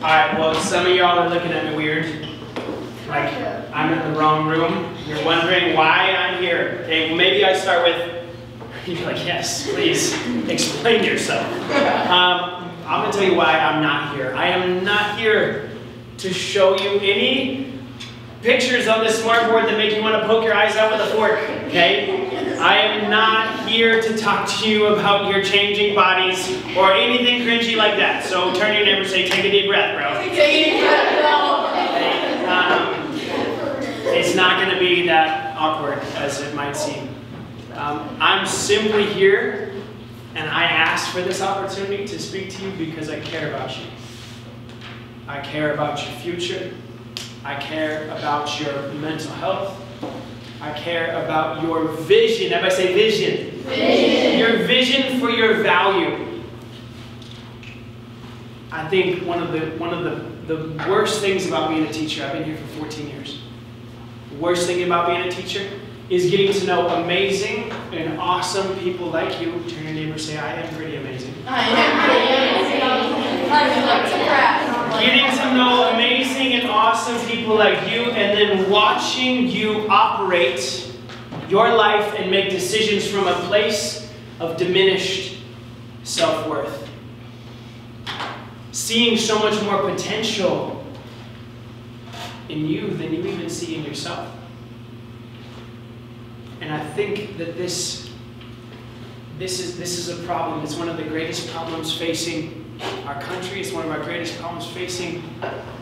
Alright, well, some of y'all are looking at me weird. Like, I'm in the wrong room. You're wondering why I'm here. Okay, well, maybe I start with, you're like, yes, please, explain yourself. I'm going to tell you why I'm not here. I am not here to show you any pictures on the smartboard that make you want to poke your eyes out with a fork, okay? I am not here to talk to you about your changing bodies or anything cringy like that. So turn to your neighbor and say, take a deep breath, bro. Take a deep breath, bro. Okay, it's not going to be that awkward as it might seem. I'm simply here, and I asked for this opportunity to speak to you because I care about you. I care about your future. I care about your mental health. I care about your vision. Everybody say vision. Vision. Your vision for your value. I think one of the worst things about being a teacher, I've been here for 14 years. The worst thing about being a teacher is getting to know amazing and awesome people like you. Turn to your neighbor and say, I am pretty amazing. I am pretty amazing. Getting to know amazing and awesome people like you, and then watching you operate your life and make decisions from a place of diminished self-worth. Seeing so much more potential in you than you even see in yourself. And I think that this is a problem. It's one of the greatest problems facing our country. It's one of our greatest problems facing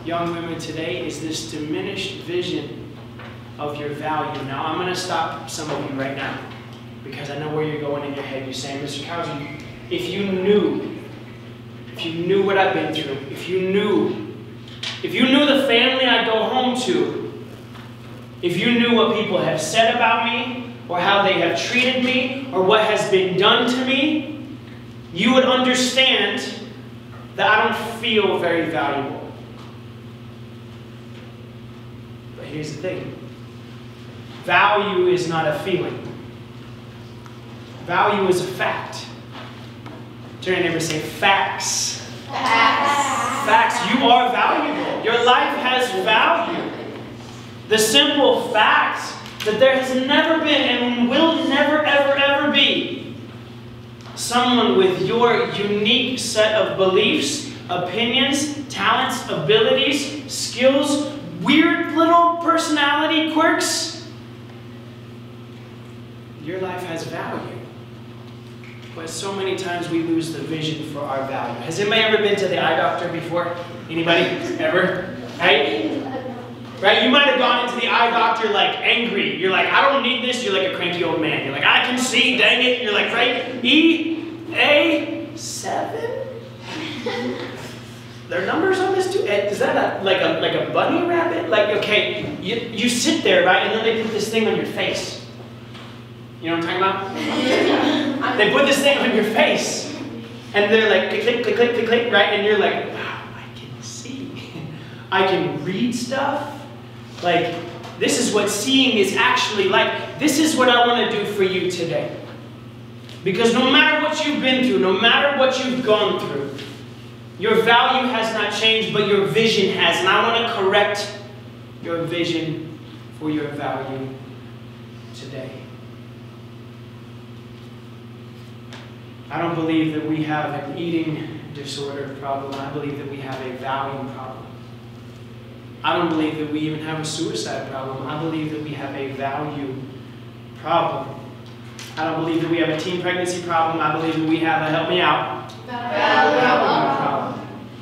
young women today, is this diminished vision of your value. Now, I'm going to stop some of you right now because I know where you're going in your head. You're saying, Mr. Couser, if you knew what I've been through, if you knew the family I go home to, if you knew what people have said about me, or how they have treated me, or what has been done to me, you would understand that I don't feel very valuable. But here's the thing. Value is not a feeling. Value is a fact. Turn to your neighbor and say, facts. Facts. Facts. You are valuable. Your life has value. The simple fact that there has never been and will never, ever, ever be someone with your unique set of beliefs, opinions, talents, abilities, skills, weird little personality quirks. Your life has value. But so many times we lose the vision for our value. Has anybody ever been to the eye doctor before? Anybody? Ever? Right? Right? You might have gone into the eye doctor like angry. You're like, I don't need this. You're like a cranky old man. You're like, I can see, dang it. You're like, right? EA7? There are numbers on this too? Is that like a bunny rabbit? Like, okay, you sit there, right? And then they put this thing on your face. You know what I'm talking about? They put this thing on your face. And they're like, click, click, click, click, click, click, right? And you're like, wow, I can see. I can read stuff. Like, this is what seeing is actually like. This is what I want to do for you today. Because no matter what you've been through, no matter what you've gone through, your value has not changed, but your vision has. And I want to correct your vision for your value today. I don't believe that we have an eating disorder problem. I believe that we have a value problem. I don't believe that we even have a suicide problem. I believe that we have a value problem. I don't believe that we have a teen pregnancy problem. I believe that we have a, help me out, value problem.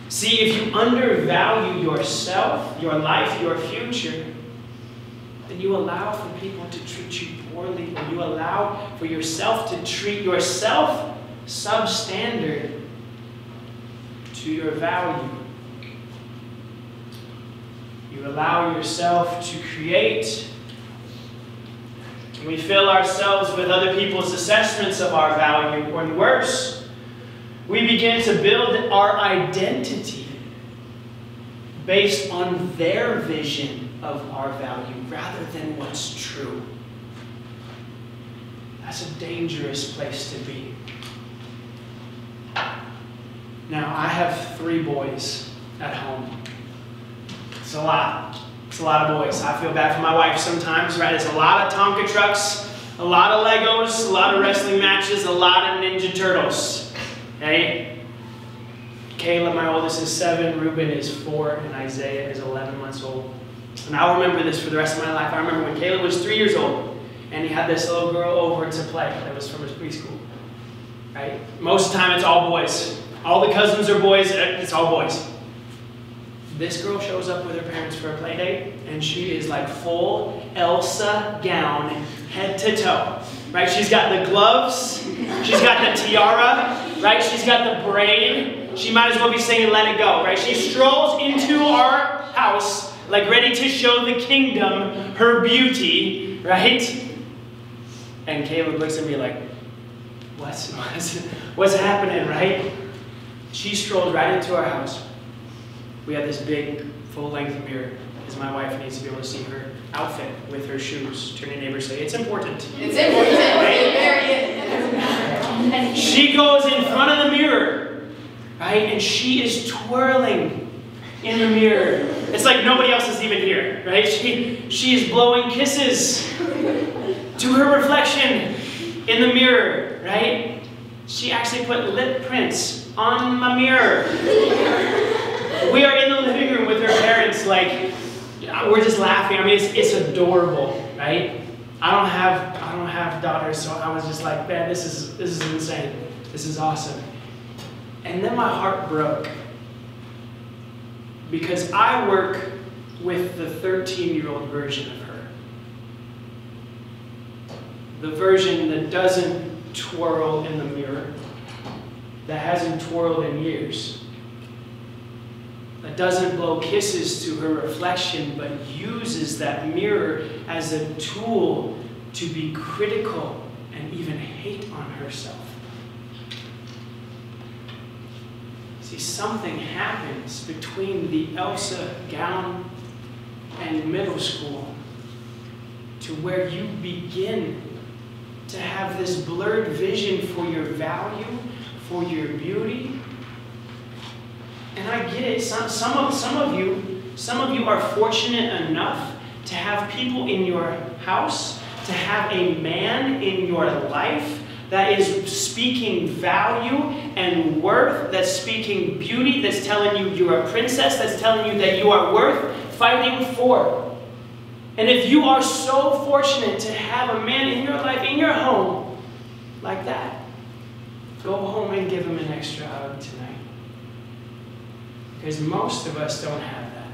See, if you undervalue yourself, your life, your future, then you allow for people to treat you poorly, and you allow for yourself to treat yourself substandard to your value. You allow yourself to create, and we fill ourselves with other people's assessments of our value, or worse, we begin to build our identity based on their vision of our value rather than what's true. That's a dangerous place to be. Now, I have 3 boys. at home. It's a lot. It's a lot of boys. I feel bad for my wife sometimes, right? It's a lot of Tonka trucks, a lot of Legos, a lot of wrestling matches, a lot of Ninja Turtles. Okay? Caleb, my oldest, is 7, Reuben is 4, and Isaiah is 11 months old. And I'll remember this for the rest of my life. I remember when Caleb was 3 years old, and he had this little girl over to play that was from his preschool. Right? Most of the time it's all boys. All the cousins are boys, it's all boys. This girl shows up with her parents for a play date, and she is like full Elsa gown, head to toe. Right? She's got the gloves, she's got the tiara, right? She's got the braid. She might as well be singing Let It Go, right? She strolls into our house like ready to show the kingdom her beauty, right? And Caleb looks at me like, what's happening, right? She strolls right into our house. We have this big, full-length mirror, because my wife needs to be able to see her outfit with her shoes. Turn to your neighbor and say, it's important. It's important. Right? She goes in front of the mirror, right? And she is twirling in the mirror. It's like nobody else is even here, right? She is blowing kisses to her reflection in the mirror, right? She actually put lip prints on my mirror. We are in the living room with her parents, like, we're just laughing. I mean, it's adorable, right? I don't have daughters, so I was just like, man, this is insane. This is awesome. And then my heart broke. Because I work with the 13-year-old version of her. The version that doesn't twirl in the mirror, that hasn't twirled in years, that doesn't blow kisses to her reflection, but uses that mirror as a tool to be critical and even hate on herself. See, something happens between the Elsa gown and middle school to where you begin to have this blurred vision for your value, for your beauty. And I get it. Some of you are fortunate enough to have people in your house, to have a man in your life that is speaking value and worth, that's speaking beauty, that's telling you you're a princess, that's telling you that you are worth fighting for. And if you are so fortunate to have a man in your life, in your home, like that, go home and give him an extra hug tonight. Because most of us don't have that.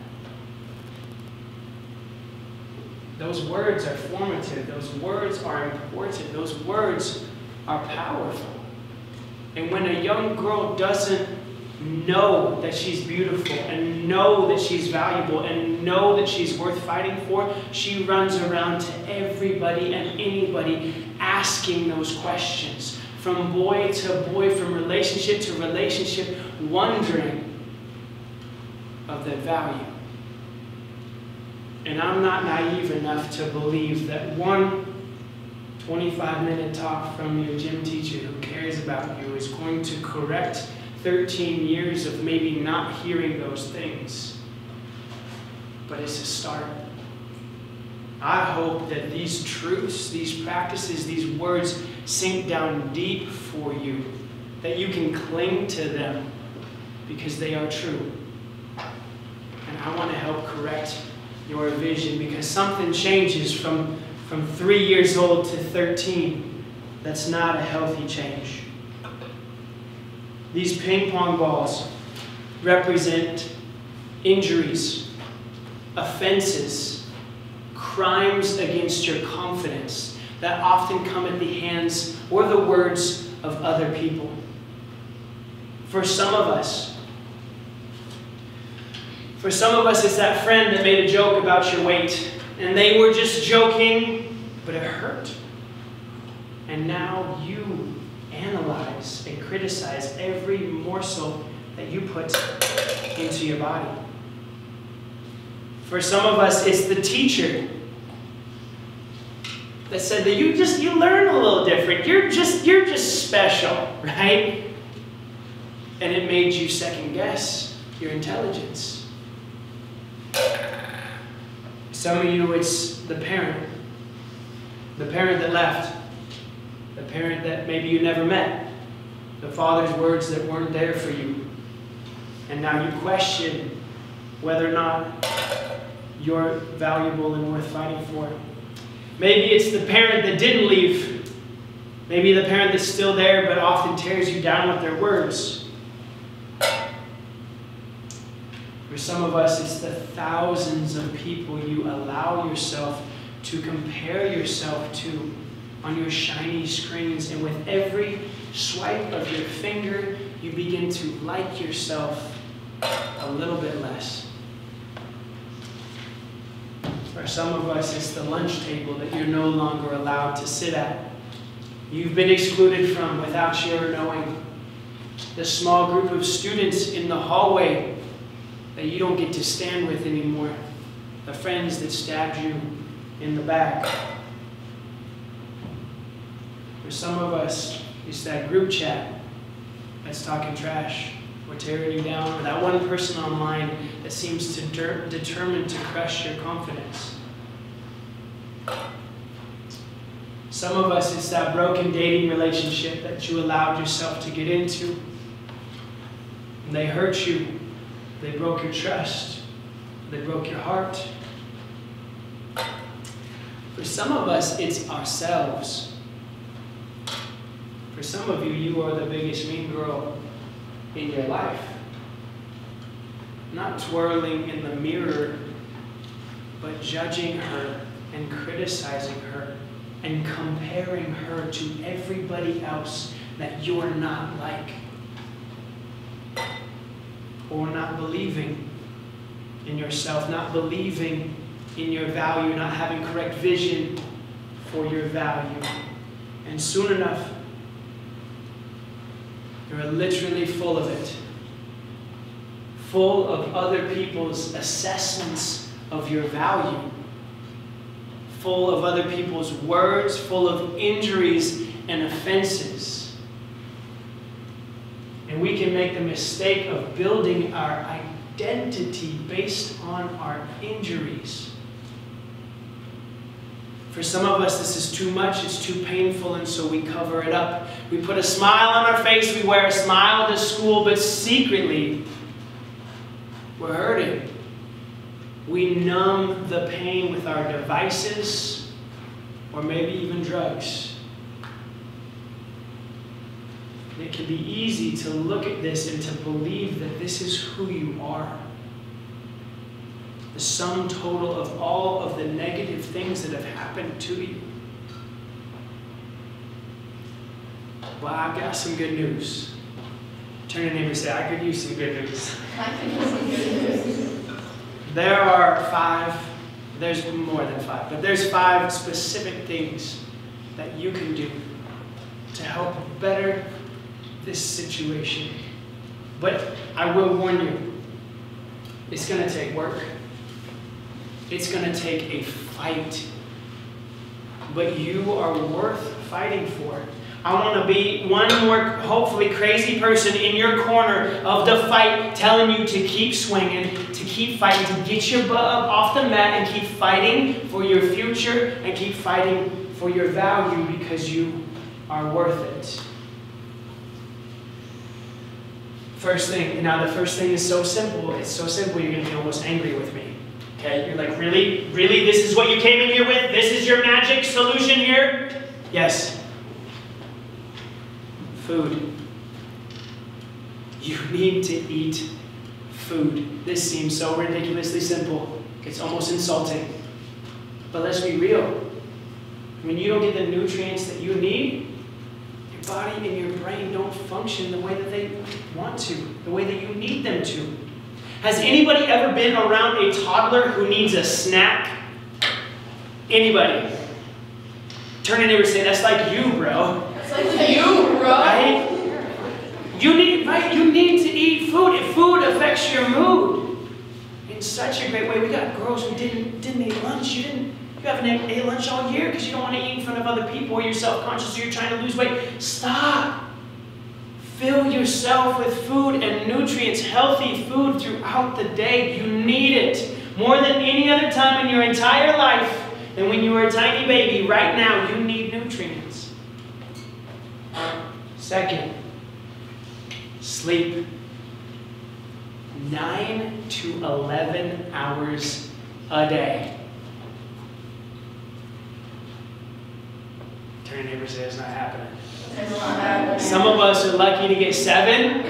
Those words are formative. Those words are important. Those words are powerful. And when a young girl doesn't know that she's beautiful and know that she's valuable and know that she's worth fighting for, she runs around to everybody and anybody asking those questions. From boy to boy, from relationship to relationship, wondering of their value. And I'm not naive enough to believe that one 25-minute talk from your gym teacher who cares about you is going to correct 13 years of maybe not hearing those things. But it's a start. I hope that these truths, these practices, these words sink down deep for you, that you can cling to them because they are true. And I want to help correct your vision, because something changes from 3 years old to 13. That's not a healthy change. These ping pong balls represent injuries, offenses, crimes against your confidence that often come at the hands or the words of other people. For some of us, it's that friend that made a joke about your weight, and they were just joking, but it hurt. And now you analyze and criticize every morsel that you put into your body. For some of us, it's the teacher that said that you learn a little different. You're just special, right? And it made you second guess your intelligence. Some of you, it's the parent that left, the parent that maybe you never met, the father's words that weren't there for you, and now you question whether or not you're valuable and worth fighting for. Maybe it's the parent that didn't leave, maybe the parent that's still there but often tears you down with their words. For some of us, it's the thousands of people you allow yourself to compare yourself to on your shiny screens. And with every swipe of your finger, you begin to like yourself a little bit less. For some of us, it's the lunch table that you're no longer allowed to sit at. You've been excluded from without your knowing. The small group of students in the hallway that you don't get to stand with anymore. The friends that stabbed you in the back. For some of us, it's that group chat that's talking trash or tearing you down, or that one person online that seems to determined to crush your confidence. Some of us, it's that broken dating relationship that you allowed yourself to get into. And they hurt you. They broke your trust. They broke your heart. For some of us, it's ourselves. For some of you, you are the biggest mean girl in your life. Not twirling in the mirror, but judging her and criticizing her and comparing her to everybody else that you're not like. Or not believing in yourself, not believing in your value, not having correct vision for your value. And soon enough, you're literally full of it. Full of other people's assessments of your value. Full of other people's words, full of injuries and offenses. And we can make the mistake of building our identity based on our injuries. For some of us, this is too much, it's too painful, and so we cover it up. We put a smile on our face, we wear a smile to school, but secretly, we're hurting. We numb the pain with our devices, or maybe even drugs. It can be easy to look at this and to believe that this is who you are. The sum total of all of the negative things that have happened to you. Well, I've got some good news. Turn to your neighbor and say, I could use some good news. I could use some good news. There are 5, there's more than 5, but there's 5 specific things that you can do to help better this situation. But I will warn you, it's going to take work. It's going to take a fight. But you are worth fighting for. I want to be one more, hopefully, crazy person in your corner of the fight, telling you to keep swinging, to keep fighting, to get your butt up off the mat and keep fighting for your future and keep fighting for your value because you are worth it. First thing, now the first thing is so simple. It's so simple you're going to be almost angry with me. Okay, you're like, really? Really? This is what you came in here with? This is your magic solution here? Yes. Food. You need to eat food. This seems so ridiculously simple. It's almost insulting. But let's be real. When you don't get the nutrients that you need, your body and your brain don't function the way that they want to, the way that you need them to. Has anybody ever been around a toddler who needs a snack? Anybody? Turn to your neighbor and say, that's like you, bro. That's like you, bro. Right? You need to eat food. If food affects your mood in such a great way. We got girls who didn't eat lunch. You haven't ate lunch all year because you don't want to eat in front of other people or you're self-conscious or you're trying to lose weight. Stop. Fill yourself with food and nutrients, healthy food throughout the day. You need it more than any other time in your entire life. And when you were a tiny baby, right now, you need nutrients. Second, sleep. 9 to 11 hours a day. Turn to your neighbor and say, it's not happening. Some of us are lucky to get 7,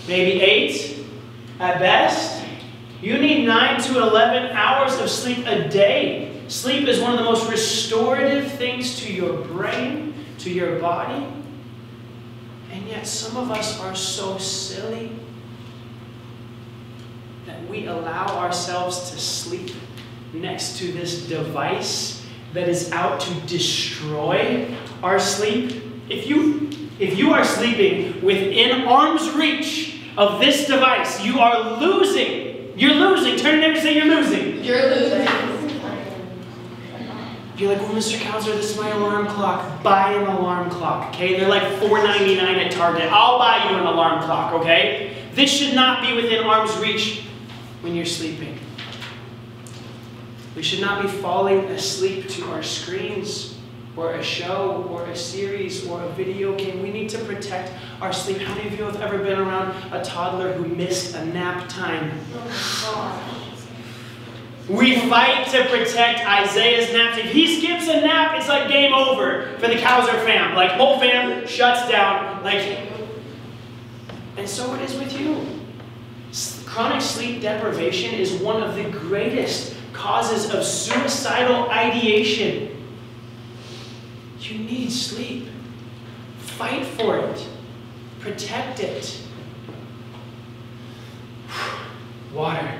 maybe 8 at best. You need 9 to 11 hours of sleep a day. Sleep is one of the most restorative things to your brain, to your body. And yet some of us are so silly that we allow ourselves to sleep next to this device that is out to destroy our sleep. If you are sleeping within arm's reach of this device, you are losing. You're losing. Turn to them and say you're losing. You're losing. You're like, well, Mr. Couser, this is my alarm clock. Buy an alarm clock, okay? They're like $4.99 at Target. I'll buy you an alarm clock, okay? This should not be within arm's reach when you're sleeping. We should not be falling asleep to our screens or a show or a series or a video game. We need to protect our sleep. How many of you have ever been around a toddler who missed a nap time? We fight to protect Isaiah's nap. If he skips a nap, it's like game over for the Couser fam. Like, whole fam shuts down. And so it is with you. Chronic sleep deprivation is one of the greatest causes of suicidal ideation. You need sleep. Fight for it. Protect it. Water.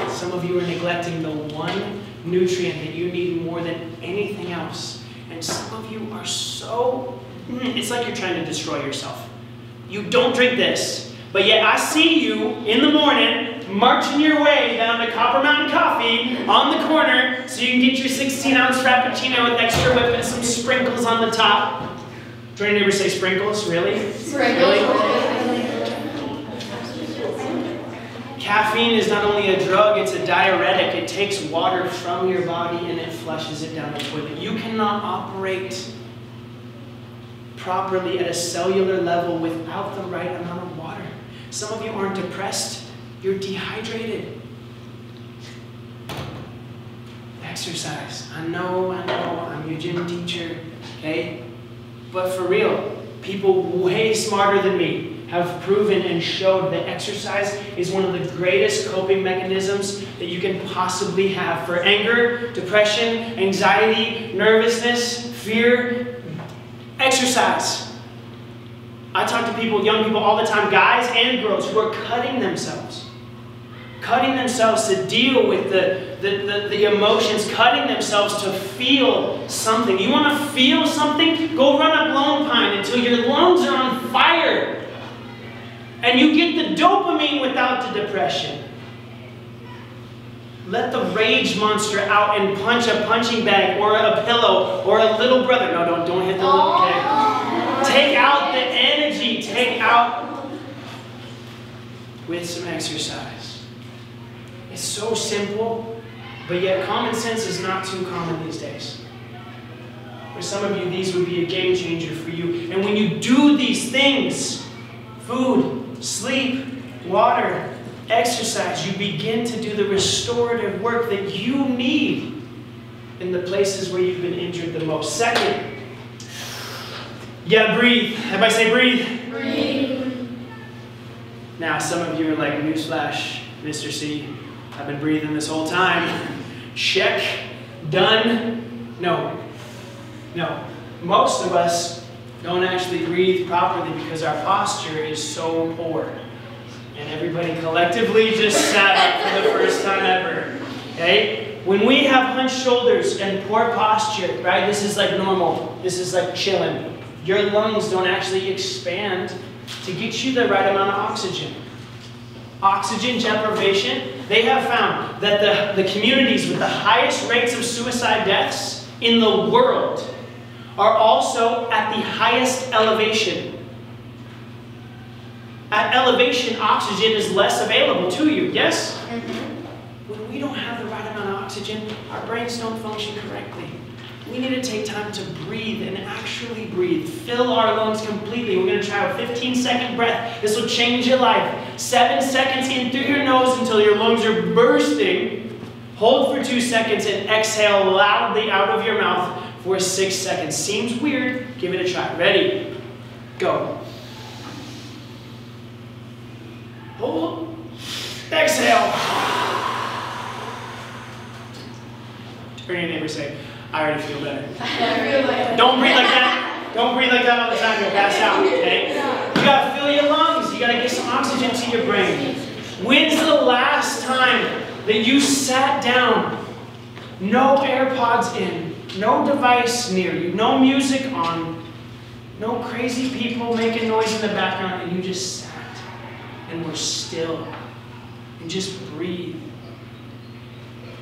Some of you are neglecting the one nutrient that you need more than anything else. And some of you are so... It's like you're trying to destroy yourself. You don't drink this, but yet I see you in the morning marching your way down to Copper Mountain Coffee on the corner so you can get your 16-ounce Frappuccino with extra whip and some sprinkles on the top. Do your neighbor say sprinkles? Really? Sprinkles. Really? Caffeine is not only a drug, it's a diuretic. It takes water from your body and it flushes it down the toilet. You cannot operate properly at a cellular level without the right amount of water. Some of you aren't depressed, you're dehydrated. Exercise. I know, I'm your gym teacher, okay? But for real, people way smarter than me have proven and showed that exercise is one of the greatest coping mechanisms that you can possibly have for anger, depression, anxiety, nervousness, fear. Exercise. I talk to people, young people all the time, guys and girls, who are cutting themselves to deal with the emotions, cutting themselves to feel something. You want to feel something? Go run up Lone Pine until your lungs are on fire. And you get the dopamine without the depression. Let the rage monster out and punch a punching bag or a pillow or a little brother. No, don't hit the little kid. Take out the energy. Take out with some exercise. It's so simple, but yet common sense is not too common these days. For some of you, these would be a game changer for you. And when you do these things, food, sleep, water, exercise, you begin to do the restorative work that you need in the places where you've been injured the most. Second, you gotta breathe. Everybody say breathe. Breathe. Now, some of you are like, newsflash, Mr. C, I've been breathing this whole time. Check. Done. No. Most of us don't actually breathe properly because our posture is so poor. And everybody collectively just sat up for the first time ever. Okay? When we have hunched shoulders and poor posture, right? This is like normal. This is like chilling. Your lungs don't actually expand to get you the right amount of oxygen. Oxygen deprivation, they have found that the communities with the highest rates of suicide deaths in the world are also at the highest elevation. At elevation, oxygen is less available to you, yes? When we don't have the right amount of oxygen, our brains don't function correctly. We need to take time to breathe and actually breathe. Fill our lungs completely. We're going to try a 15-second breath. This will change your life. 7 seconds in through your nose until your lungs are bursting. Hold for 2 seconds and exhale loudly out of your mouth for 6 seconds. Seems weird. Give it a try. Ready? Go. Hold. Exhale. Turn to your neighbor and say, I already feel better. Don't breathe like that. Don't breathe like that all the time. You'll pass out, okay? You got to fill your lungs. You got to get some oxygen to your brain. When's the last time that you sat down, no AirPods in, no device near you, no music on, no crazy people making noise in the background, and you just sat and were still and just breathe?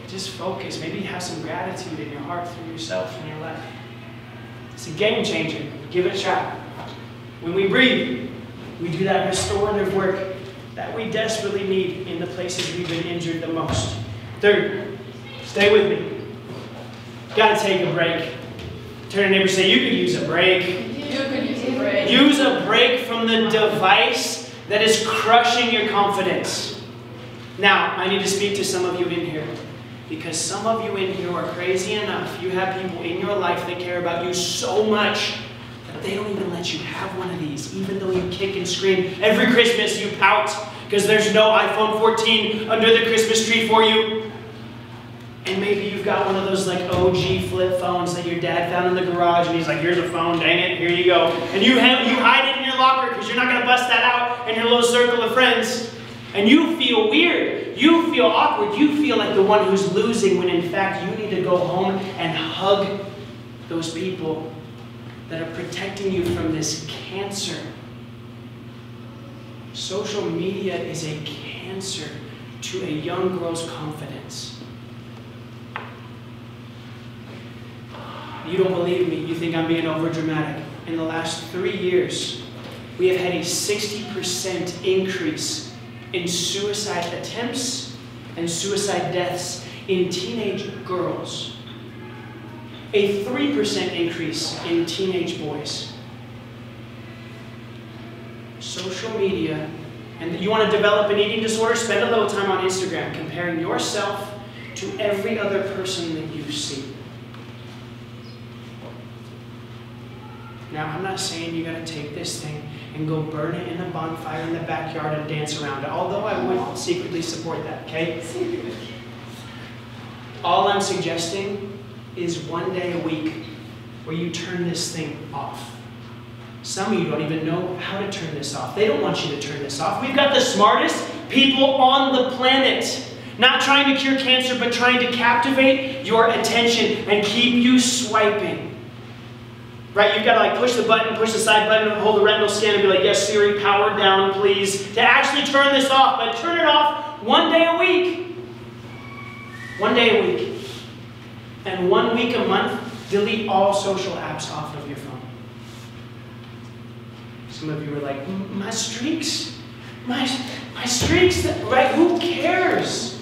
Just focus. Maybe have some gratitude in your heart for yourself and your life. It's a game changer. Give it a try. When we breathe, we do that restorative work that we desperately need in the places we've been injured the most. Third, stay with me. Gotta take a break. Turn to your neighbor and say, you could use a break. You could use a break. Use a break from the device that is crushing your confidence. Now, I need to speak to some of you in here. Because some of you in here are crazy enough. You have people in your life that care about you so much that they don't even let you have one of these. Even though you kick and scream. Every Christmas you pout because there's no iPhone 14 under the Christmas tree for you. And maybe you've got one of those like OG flip phones that your dad found in the garage and he's like, here's a phone, dang it, here you go. And you hide it in your locker because you're not going to bust that out in your little circle of friends. And you feel weird. You feel awkward. You feel like the one who's losing when in fact you need to go home and hug those people that are protecting you from this cancer. Social media is a cancer to a young girl's confidence. You don't believe me. You think I'm being overdramatic. In the last 3 years, we have had a 60% increase in suicide attempts and suicide deaths in teenage girls. A 3% increase in teenage boys. Social media, and you want to develop an eating disorder? Spend a little time on Instagram comparing yourself to every other person that you see. Now, I'm not saying you got to take this thing and go burn it in a bonfire in the backyard and dance around it, although I would secretly support that, okay? All I'm suggesting is 1 day a week where you turn this thing off. Some of you don't even know how to turn this off. They don't want you to turn this off. We've got the smartest people on the planet. Not trying to cure cancer, but trying to captivate your attention and keep you swiping. Right, you've got to like push the button, push the side button, hold the retinal scan and be like, yes, Siri, power down, please. To actually turn this off, but turn it off 1 day a week. 1 day a week. And 1 week a month, delete all social apps off of your phone. Some of you are like, my streaks? My streaks, right? Who cares?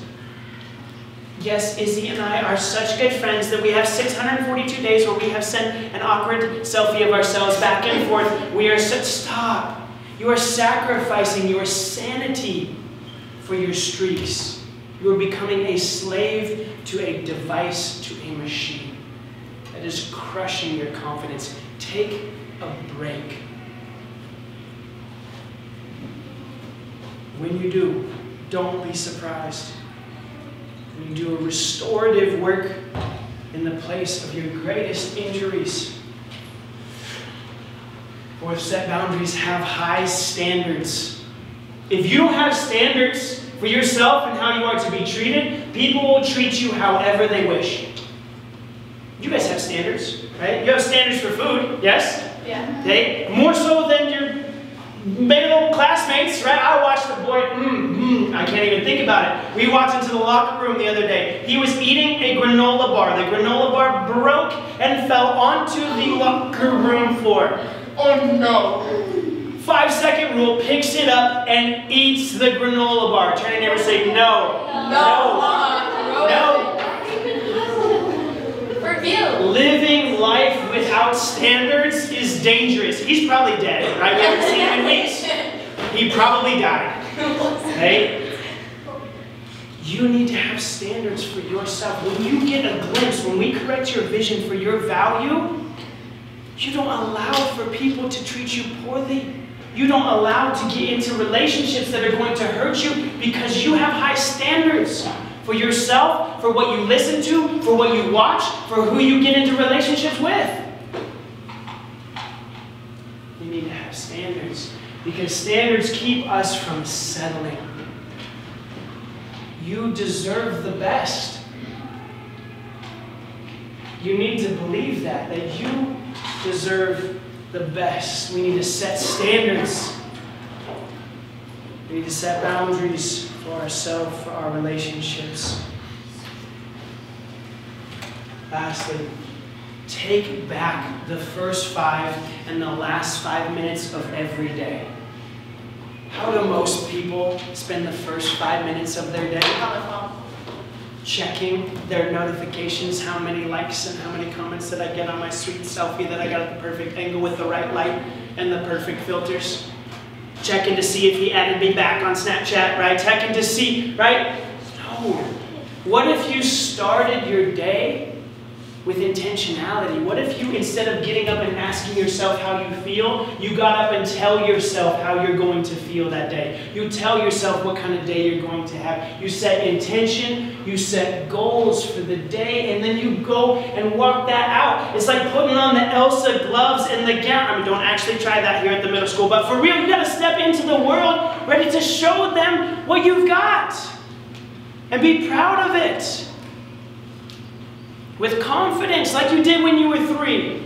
Yes, Izzy and I are such good friends that we have 642 days where we have sent an awkward selfie of ourselves back and forth. We are such, stop. You are sacrificing your sanity for your streaks. You are becoming a slave to a device, to a machine that is crushing your confidence. Take a break. When you do, don't be surprised. When you do a restorative work in the place of your greatest injuries. Or set boundaries, have high standards. If you don't have standards for yourself and how you are to be treated, people will treat you however they wish. You guys have standards, right? You have standards for food, yes? Yeah. Okay? More so than your male classmates, right? I watched the boy, I can't even think about it. We walked into the locker room the other day. He was eating a granola bar. The granola bar broke and fell onto the locker room floor. Oh no. 5-second rule, picks it up and eats the granola bar. Turn to your neighbor and say, no. No. Forgive. Living life without standards is dangerous. He's probably dead, right? We haven't seen him in weeks. He probably died. Okay? You need to have standards for yourself. When you get a glimpse, when we correct your vision for your value, you don't allow for people to treat you poorly. You don't allow to get into relationships that are going to hurt you because you have high standards for yourself, for what you listen to, for what you watch, for who you get into relationships with. You need to have standards because standards keep us from settling. You deserve the best. You need to believe that you deserve the best. We need to set standards. We need to set boundaries for ourselves, for our relationships. Lastly, take back the first 5 and the last 5 minutes of every day. How do most people spend the first 5 minutes of their day? Checking their notifications, how many likes and how many comments did I get on my sweet selfie that I got at the perfect angle with the right light and the perfect filters. Checking to see if he added me back on Snapchat, right? Checking to see, right? No. What if you started your day with intentionality? What if you, instead of getting up and asking yourself how you feel, you got up and tell yourself how you're going to feel that day? You tell yourself what kind of day you're going to have. You set intention, you set goals for the day, and then you go and walk that out. It's like putting on the Elsa gloves and the gown. I mean, don't actually try that here at the middle school, but for real, you got to step into the world ready to show them what you've got and be proud of it. With confidence, like you did when you were 3.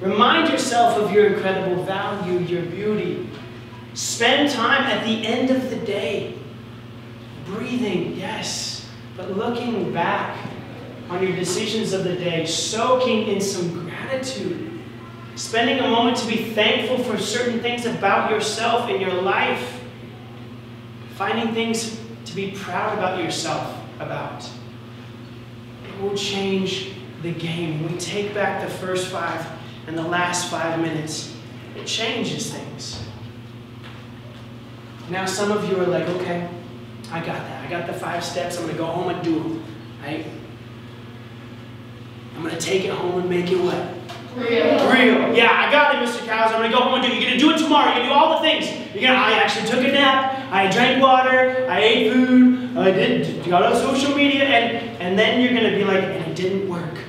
Remind yourself of your incredible value, your beauty. Spend time at the end of the day. Breathing, yes, but looking back on your decisions of the day, soaking in some gratitude. Spending a moment to be thankful for certain things about yourself and your life. Finding things to be proud about yourself about. It will change the game. When we take back the first 5 and the last 5 minutes, it changes things. Now some of you are like, okay, I got that. I got the 5 steps. I'm going to go home and do them. Right? I'm going to take it home and make it what? Real. Yeah, I got it, Mr. Couser. I'm going to go home and do it. You're going to do it tomorrow. You're going to do all the things. I actually took a nap. I drank water. I ate food. I got on social media. And then you're going to be like, and it didn't work.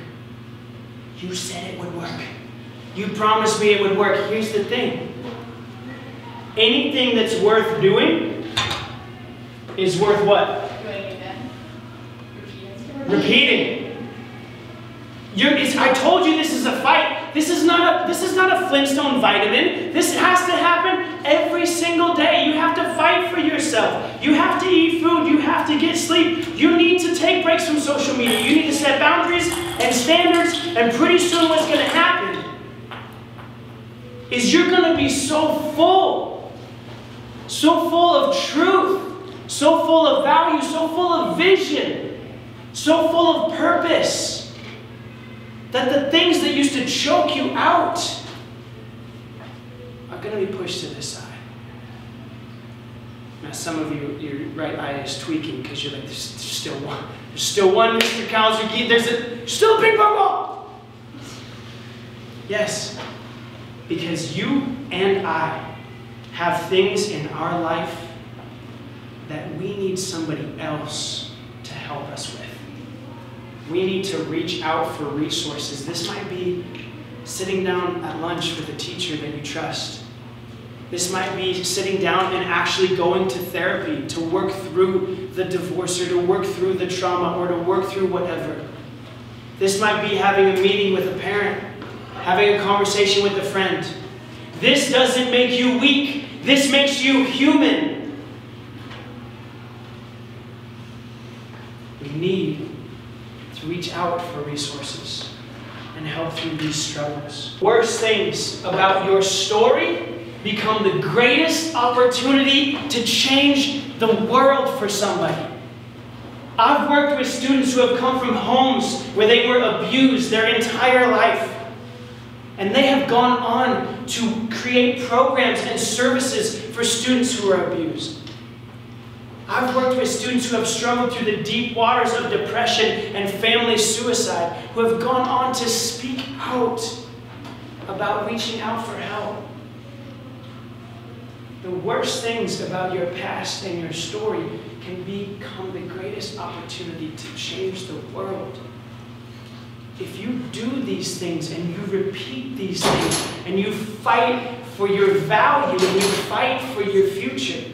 You said it would work. You promised me it would work. Here's the thing. Anything that's worth doing is worth what? Doing it again. Repeating. I told you this is a fight. This is not a Flintstone vitamin. This has to happen every single day. You have to fight for yourself. You have to eat food. You have to get sleep. You need to take breaks from social media. You need to set boundaries and standards. And pretty soon what's going to happen is you're going to be so full of truth, so full of value, so full of vision, so full of purpose, that the things that used to choke you out are going to be pushed to the side. Now some of you, your right eye is tweaking because you're like, there's still one. There's still one, Mr. Couser. There's still a ping pong ball. Yes, because you and I have things in our life that we need somebody else to help us with. We need to reach out for resources. This might be sitting down at lunch with a teacher that you trust. This might be sitting down and actually going to therapy to work through the divorce or to work through the trauma or to work through whatever. This might be having a meeting with a parent, having a conversation with a friend. This doesn't make you weak. This makes you human. We need to reach out for resources. and help through these struggles. Worst things about your story become the greatest opportunity to change the world for somebody. I've worked with students who have come from homes where they were abused their entire life. And they have gone on to create programs and services for students who are abused. I've worked with students who have struggled through the deep waters of depression and family suicide, who have gone on to speak out about reaching out for help. The worst things about your past and your story can become the greatest opportunity to change the world. If you do these things and you repeat these things and you fight for your value and you fight for your future,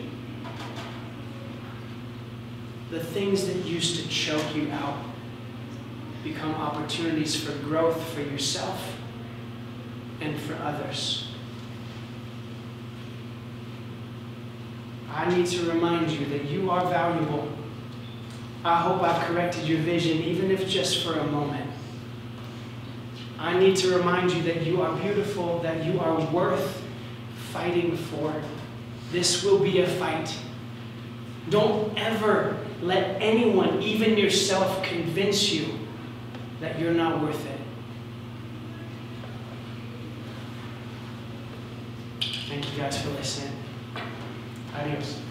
the things that used to choke you out become opportunities for growth for yourself and for others. I need to remind you that you are valuable. I hope I've corrected your vision, even if just for a moment. I need to remind you that you are beautiful, that you are worth fighting for. This will be a fight. Don't ever let anyone, even yourself, convince you that you're not worth it. Thank you guys for listening. Adios.